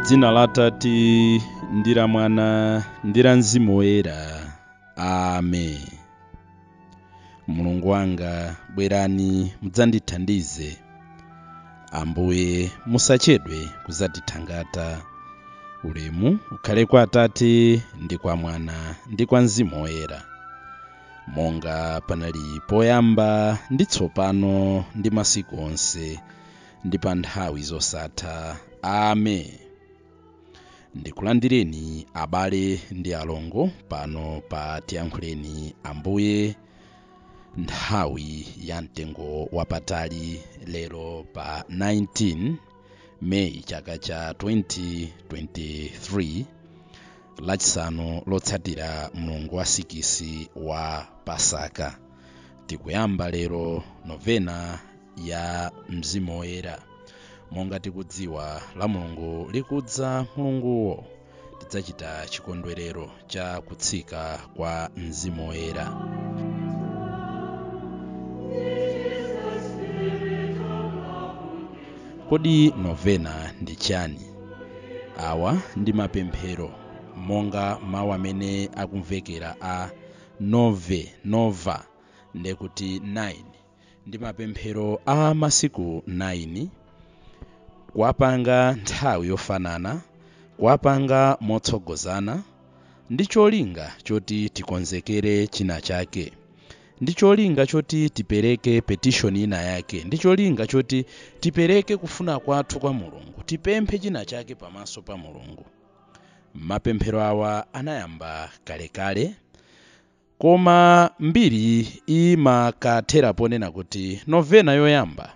M'dzina la Atate ndi la Mwana ndi la Mzimu Woyera. Amen. Mulungu wanga, bwerani mudzandithandize. Ambuye musachedwe kudzatithangata. Ulemu ukhale kwa Atate ndi kwa Mwana ndi kwa Mzimu Woyera, monga panali poyamba ndi tsopano ndi masiku onse ndi pa nthawi zosatha. Amen. Ndikulandireni abale ndi alongo pano pa Tiyankhuleni Ambuye, nthawi ya mtengo wapatali, lero pa 19 Meyi chaka cha 2023, lachisanu lotsatira mlungu wa 6 wa Pasaka. Tikuyamba lero novena ya Mzimu Woyera. Monga tikudziwa la Mulungu likudza Mulunguwo, tidzachita chikondwerero cha kutsika kwa Mzimu Woyera. Kodi novena ndi chani? Awa ndi mapemphero, monga mawu amene akumvekera a nova ndekuti 9, ndi mapemphero a masiku 9, kuwapanga nthawi yofanana, kuwapanga motsogozana, ndi cholinga choti tikonzekere china chake, ndi cholinga choti tipereke petition ina yake, ndi cholinga choti tipereke kufuna kwathu kwa Mulungu, tipemphe china chake pamaso pa Mulungu. Mapemphero awa anayamba kalekale, koma mbiri imakathera ponena kuti novena yoyamba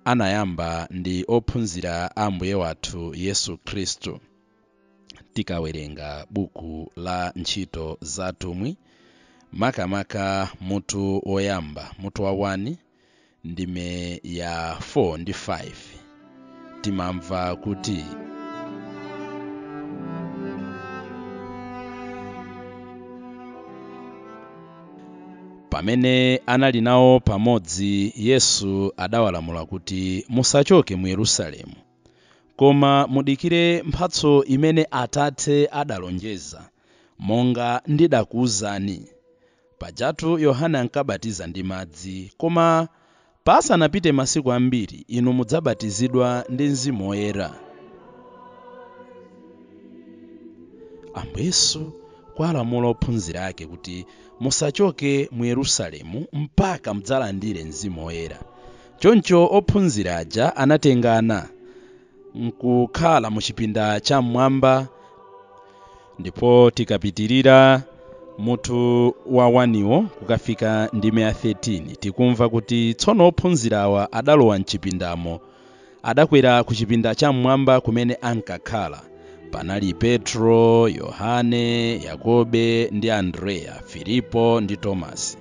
anayamba ndi ophunzira a Ambuye wathu Yesu Khristu. Tikawerenga buku la Ntchito za Atumwi, makamaka mutu woyamba, mutu wa 1, ndime ya 4 ndi 5, timamva kuti pamene anali nawo pamodzi, Yesu adawalamula kuti musachoke mu Yerusalemu, koma mudikire mphatso imene Atate adalonjeza, monga ndidakuwuzani. Pajatu Yohane ankabatiza ndi madzi, koma pasanapite masiku ambiri inu mudzabatizidwa ndi Mzimu Woyera. Ambuye Yesu kwalamula ophunzira ake kuti musachoke mu Yerusalemu mpaka mudzalandire Mzimu Woyera. Choncho ophunzira aja anatengana nkukhala mu chipinda cha mmwamba. Ndipo tikapitirira mutu wa 1 kukafika ndime ya 13, tikumva kuti tsono ophunzira awa adalowa mchipindamo, adakwera ku chipinda cha mmwamba kumene ankakhala. Panali Petro, Yohane, Yakobe ndi Andreya, Filipo ndi Tomasi,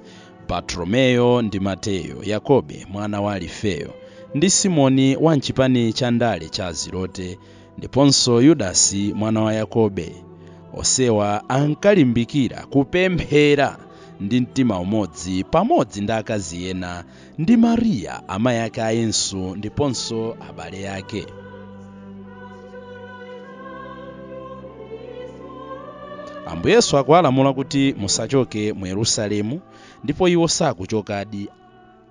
Bartolomeyo ndi Mateyo, Yakobe mwana wa Alifeyo, ndi Simoni wa mchipani cha ndale cha Zilote, ndiponso Yudasi mwana wa Yakobe. Onsewa ankalimbikira kupemphera ndi mtima umodzi pamodzi ndi akazi ena ndi Mariya amayi ake a Yesu ndiponso abale ake. Ambuye Yesu akuwalamula kuti musachoke mu Yerusalemu, ndipo iwo sakuchokadi.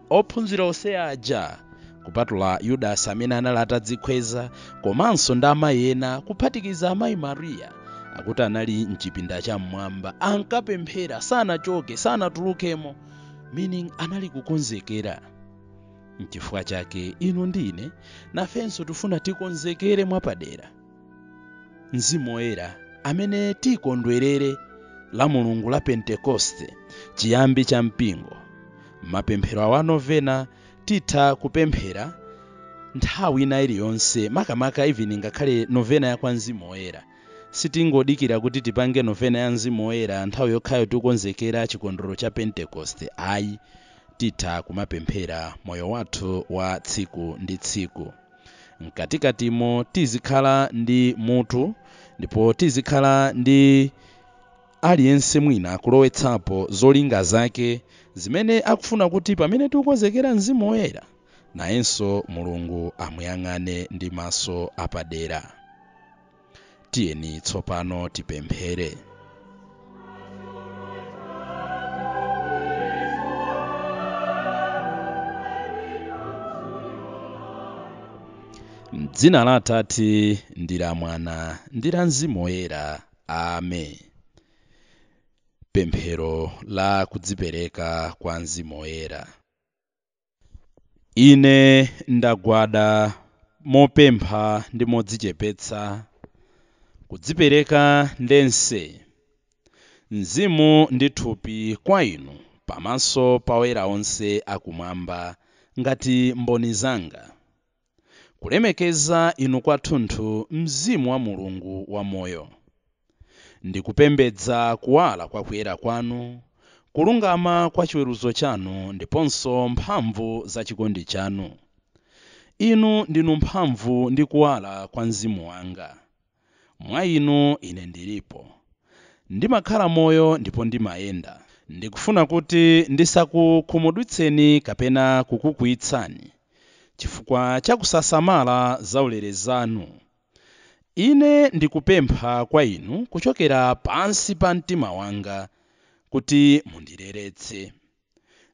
Ophunzira onse aja, kupatula Yudasi amene anali atadzikweza, komanso ndi amayi ena kuphatikiza amayi Mariya, akuti anali mchipinda cha mmwamba ankapemphera, sanachoke, sanatulukemo, meaning anali kukonzekera. N'chifukwa chake inu ndi ine nafenso tifuna tikonzekere mwapadera Mzimu Woyera amene tikondwerere la Mulungu la Pentekoste, chiyambi cha mpingo. Mapemphero awa novena titha kupemphera nthawi ina iliyonse, makamaka even ngakhale novena ya kwa Mzimu Woyera. Sitingodikira kuti tipange novena ya Mzimu Woyera nthawi yokhayo tikonzekera chikondwerero cha Pentekoste. Ayi, titha kumapemphera moyo wathu wa tsiku ndi tsiku. Mkatikatimo tizikhala ndi mutu, ndipo tizikhala ndi aliyense mwina kulowetsapo zolinga zake zimene akufuna kuti pamene tikukonzekera Mzimu Woyera nayenso Mulungu amuyang'ane ndi maso apadera. tiyeni tsopano tipemphere. M'dzina la Atate ndi la Mwana ndi la Mzimu Woyera. Amen. Pemphero la kudzipereka kwa Mzimu Woyera. Ine ndagwada mopempha ndi modzichepetsa, kudzipereka ndense, mzimu ndi thupi kwa inu pamaso pa oyera onse akumwamba ngati mboni zanga, kulemekeza inu kwathunthu Mzimu wa Mulungu wamoyo, ndikupembedza kuwala kwa kuyera kwanu, kulungama kwa chiweruzo chanu ndiponso mphamvu za chikondi chanu. Inu ndinu mphamvu ndi kuwala kwa mzimu wanga. Mwa inu ine ndilipo, ndimakhala moyo ndipo ndimayenda. Ndikufuna kuti ndisakukhumudwitseni kapena kukukwiyitsani chifukwa cha kusasamala zaulere zanu. Ine ndikupempha kwa inu kuchokera pansi pa mtima wanga kuti mundireretse,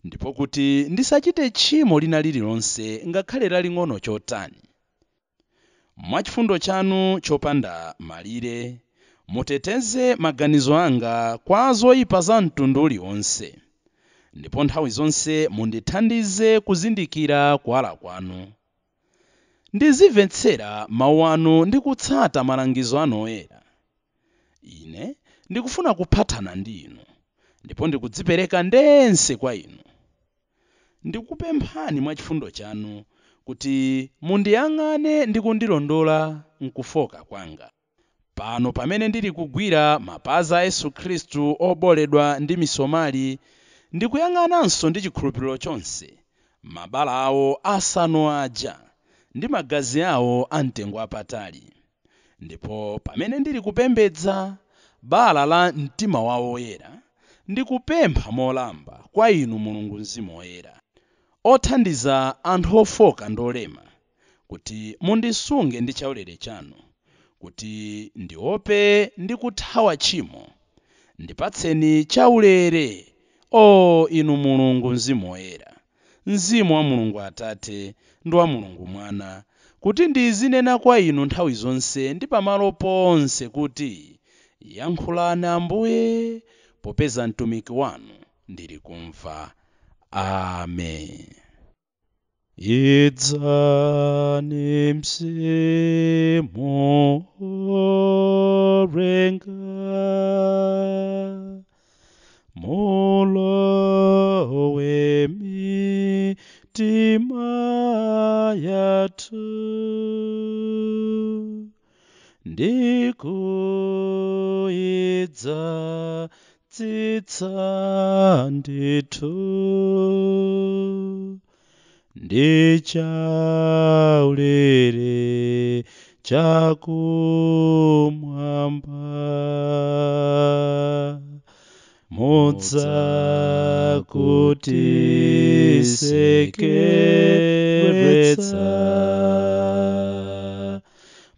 ndipo kuti ndisachite tchimo lina lililonse ngakhale laling'ono chotani. Mwachifundo chanu chopanda malire, muteteze maganizo anga kwa zoyipa za mtundu uliwonse, ndipo nthawi zonse mundithandize kuzindikira kuwala kwanu. Ndizimvetsera mawu anu ndi kutsata malangizo anu oyera. Ine ndikufuna kuphatana ndi inu, ndipo ndikudzipereka ndense kwa inu. Ndikupemphani mwa chifundo chanu kuti mundiyang'ane ndi kundilondola mkufoka kwanga. Pano pamene ndili kugwira mapazi a Yesu Khristu oboledwa ndi misomali, ndikuyang'ananso ndi chikhulupiriro chonse mabala awo asanu aja ndi magazi awo amtengo wapatali. Ndipo pamene ndili kupembedza bala la mtima wawo woyera, ndikupempha molamba kwa inu Mulungu Mzimu Woyera, othandiza anthu ofoka ndi olema, kuti mundisunge ndi chaulere chanu, kuti ndiope ndi kuthawa tchimo. Ndipatseni chaulere, o inu Mulungu Mzimu Woyera, Mzimu wa Mulungu Atate ndi wa Mulungu Mwana, kuti ndizinena kwa inu nthawi zonse ndi pamalo ponse kuti, yankhulani Ambuye, popeza mtumiki wanu ndili kumva. Amen. Idzani mzimu orenga, mulowe mitima yathu, ndikuyidza tsitsa ndithu, ndi chaulere chakumwamba, mudza kutisekeretsa,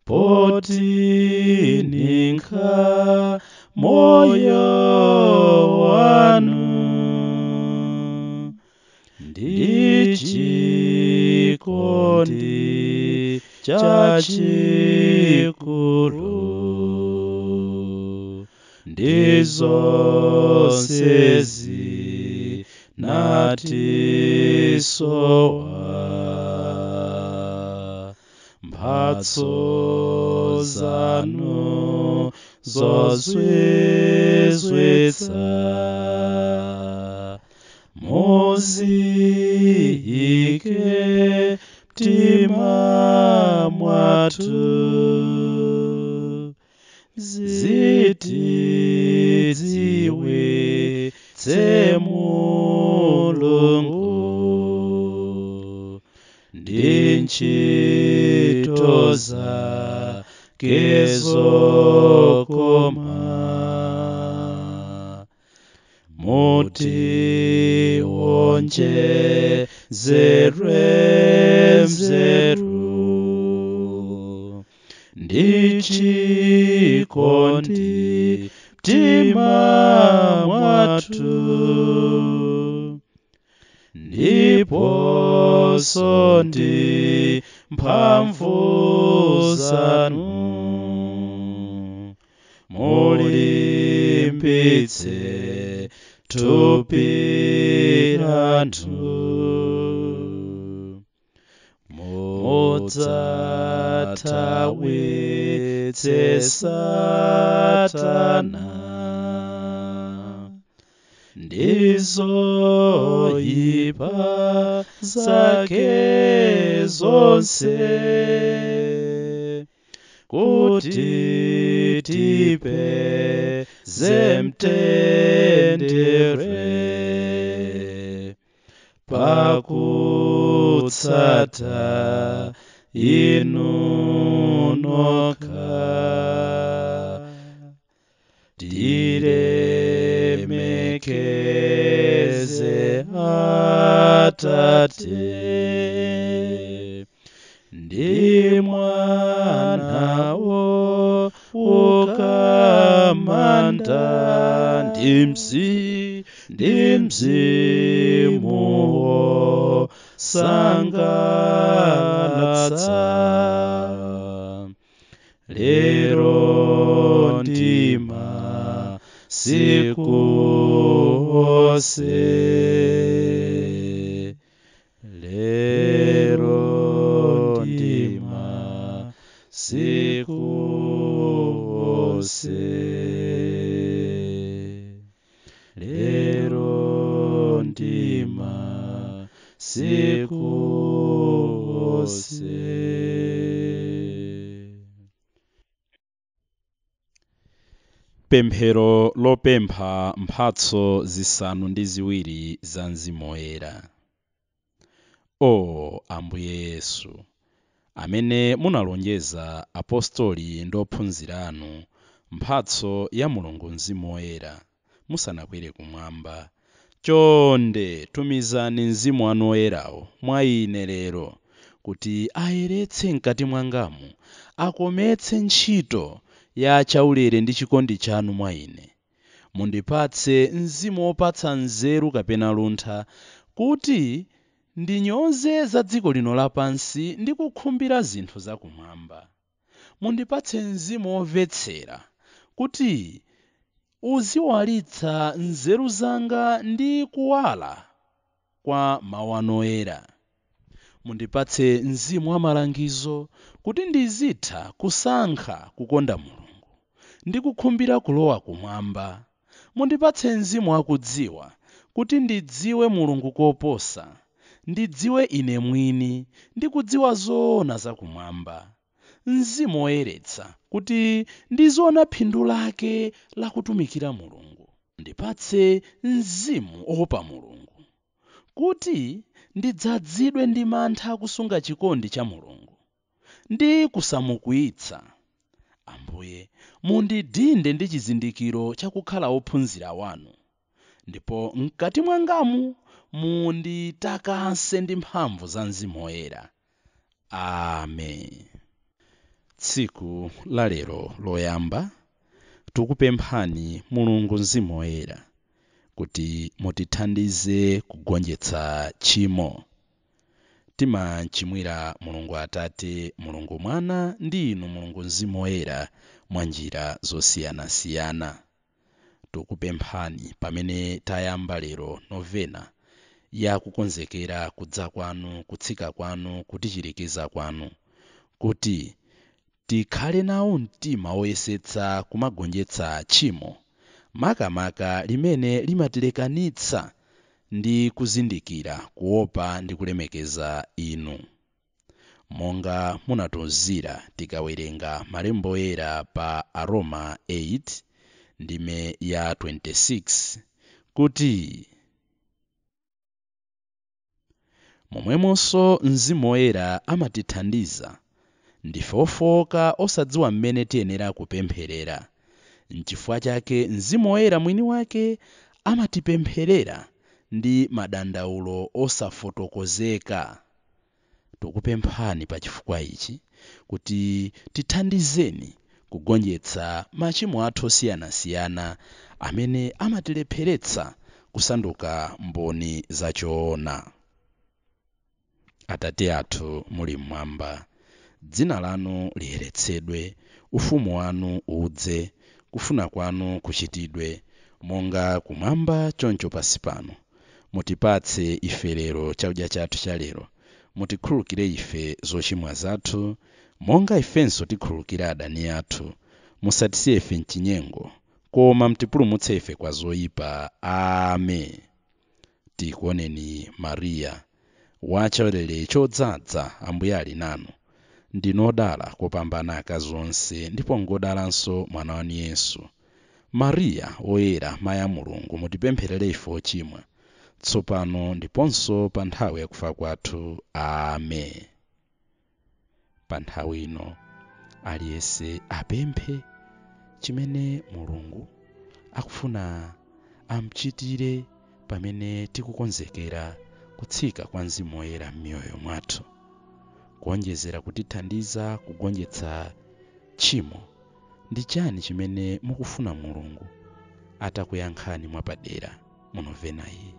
poti ninkha moyo wanu, ndi chikondi chachikulu, ndi zonsezi natisowa, mphatso zanu zozizwitsa, muziyike mtima mwathu, zitidziwitse Mulungu ndi ntchito zake zokoma, mutionjezere nzeru ndi ndi mphamvu zanu mulimbitse thupi lathu mudzathawitse Satana ndi zoyipa zake zonse kuti tipeze mtendere pakutsata inu nokha tilemekeze Atate ndi Mwanawo ukamanda ndi Mzimuwo sangalatsa lero ndi masiku onse lero ndi masiku onse lero ndi masiku onse. Pemphero lopempha mphatso zisanu ndi ziwiri za Mzimu Woyera. O Ambuye Yesu, amene munalonjeza apostoli ndi ophunzira anu mphatso ya Mulungu Mzimu Woyera musanakwere kumwamba, chonde tumizani Mzimu wanu Woyerawo mwa ine lero kuti ayeretse mkati mwangamu, akometse ntchito ya chaulere ndi chikondi chanu mwa ine. Mundipatse mzimu wopatsa nzeru kapena luntha kuti ndinyoze za dziko lino lapansi ndi kukhumbira zinthu zakumwamba. Mundipatse mzimu womvetsera kuti uziwalitsa nzeru zanga ndi kuwala kwa mawu anu oyera. Mundipatse mzimu wa malangizo kuti ndizitha kusankha kukonda Mulungu ndi kukhumbira kulowa kumwamba. Mundipatse mzimu wakudziwa kuti ndidziwe Mulungu koposa, ndidziwe ine mwini ndi kudziwa zoona zakumwamba. Mzimu woyeretsa kuti ndiziona phindu lake la kutumikira Mulungu. Ndipatse mzimu oopa Mulungu kuti ndidzazidwe ndi mantha akusunga chikondi cha Mulungu ndi kusamukwiyitsa. Ambuye, mundidinde ndi chizindikiro chakukhala ophunzira wanu, ndipo mkati mwangamu munditakase ndi mphamvu za Mzimu Woyera. Amen. Tsiku la lero loyamba tikupemphani Mulungu Mzimu Woyera kuti mutithandize kugonjetsa tchimo. Timachimwira Mulungu Atate, Mulungu Mwana ndi inu Mulungu Mzimu Woyera mwa njira zosiyanasiyana. Tikupemphani pamene tayamba lero novena ya kukonzekera kudza kwanu, kutsika kwanu, kutichirikiza kwanu, kuti tikhale nawo mtima woyesetsa kumagonjetsa tchimo, makamaka limene limatilekanitsa ndi kuzindikira kuopa ndi kulemekeza inu. Monga munatiwuzira tikawerenga malemba oyera pa Aroma 8 ndime ya 26 kuti momwemonso Mzimu Woyera amatithandiza, ndife ofowoka osadziwa mmene tiyenera kupempherera. N'chifukwa chake Mzimu Woyera mwini wake amatipempherera ndi madandaulo osafotokozeka. Tikupemphani pa chifukwa ichi kuti tithandizeni kugonjetsa machimo athu osiyanasiyana amene amatilepheretsa kusanduka mboni zachoona. Atate athu muli mmwamba, dzina lanu liyeretsedwe, ufumu wanu udze, kufuna kwanu kuchitidwe, monga kumwamba choncho pansi pano. Mutipatse ife lero chakudya chathu cha lero. Mutikhululukire ife zochimwa zathu, monga ifenso tikhululukira adani athu. Musatisiye ife mchinyengo, koma mutipulumutse ife kwa zoyipa. Amen. Tikuoneni Mariya, wachaulere chodzaza, Ambuye ali nanu. Ndinu odala kopambana akazi onse, ndipo ngodalanso mwana wanu Yesu. Mariya oyera, mayi a Mulungu, mutipempherere ife ochimwa, tsopano ndiponso pa nthawi yakufa kwathu. Amen. Pa nthawi ino aliyense apemphe chimene Mulungu akufuna amuchitire pamene tikukonzekera kutsika kwa Mzimu Woyera m'miyoyo mwathu, kuonjezera kutithandiza kugonjetsa tchimo. Ndi chani chimene mukufuna Mulungu atakuyankhani mwapadera mu novena iyi?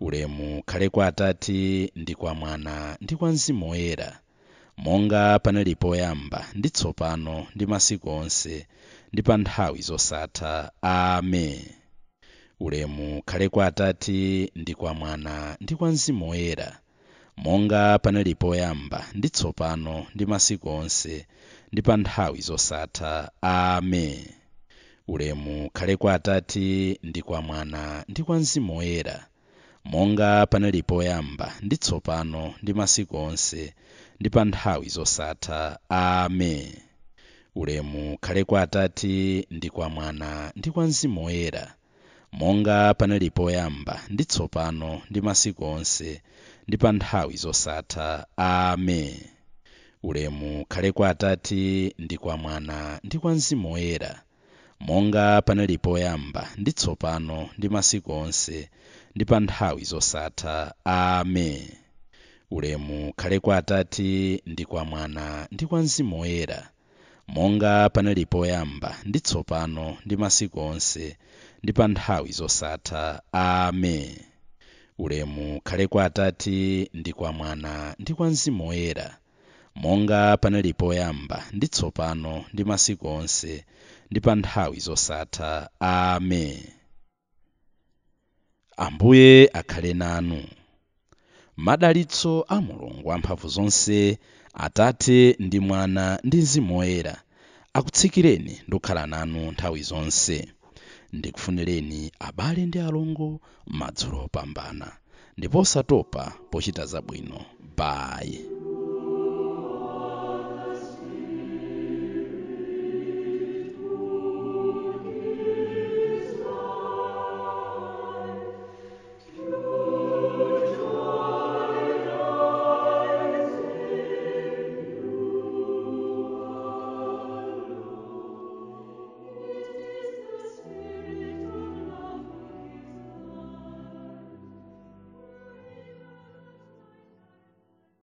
Ulemu khale kwa Atate ndi kwa Mwana ndi kwa Mzimu Woyera, monga panali poyamba ndi tsopano ndi masiku onse ndi pa nthawi zosatha. Amen. Ulemu khale kwa Atate ndi kwa Mwana ndi kwa Mzimu Woyera, monga panali poyamba ndi tsopano ndi masiku onse ndi pa nthawi zosatha. Amen. Ulemu khale kwa Atate ndi kwa Mwana ndi kwa Mzimu Woyera, monga panali poyamba ndi tsopano ndi masiku onse ndi pa nthawi zosatha. Amen. Ulemu khale kwa Atate ndi kwa Mwana ndi kwa Mzimu Woyera, monga panali poyamba ndi tsopano ndi masiku onse ndi pa nthawi zosatha. Amen. Ulemu khale kwa Atate ndi kwa Mwana ndi kwa Mzimu Woyera, monga panali poyamba ndi tsopano ndi masiku onse ndi pa nthawi zosatha. Amen. Ulemu khale kwa Atate ndi kwa Mwana ndi kwa Mzimu Woyera, monga panali poyamba ndi tsopano ndi masiku onse ndi pa nthawi zosatha. Amen. Ulemu khale kwa Atate ndi kwa Mwana ndi kwa Mzimu Woyera, monga panali poyamba ndi tsopano ndi masiku onse ndi pa nthawi zosatha. Amen. Ambuye akhale nanu. Madalitso a Mulungu wamphamvu zonse, Atate ndi Mwana ndi Mzimu Woyera, akutsikireni ndi kukhala nanu nthawi zonse. Ndikufunireni abale ndi alongo madzulo opambana, ndipo osatopa pochita zabwino. Bye.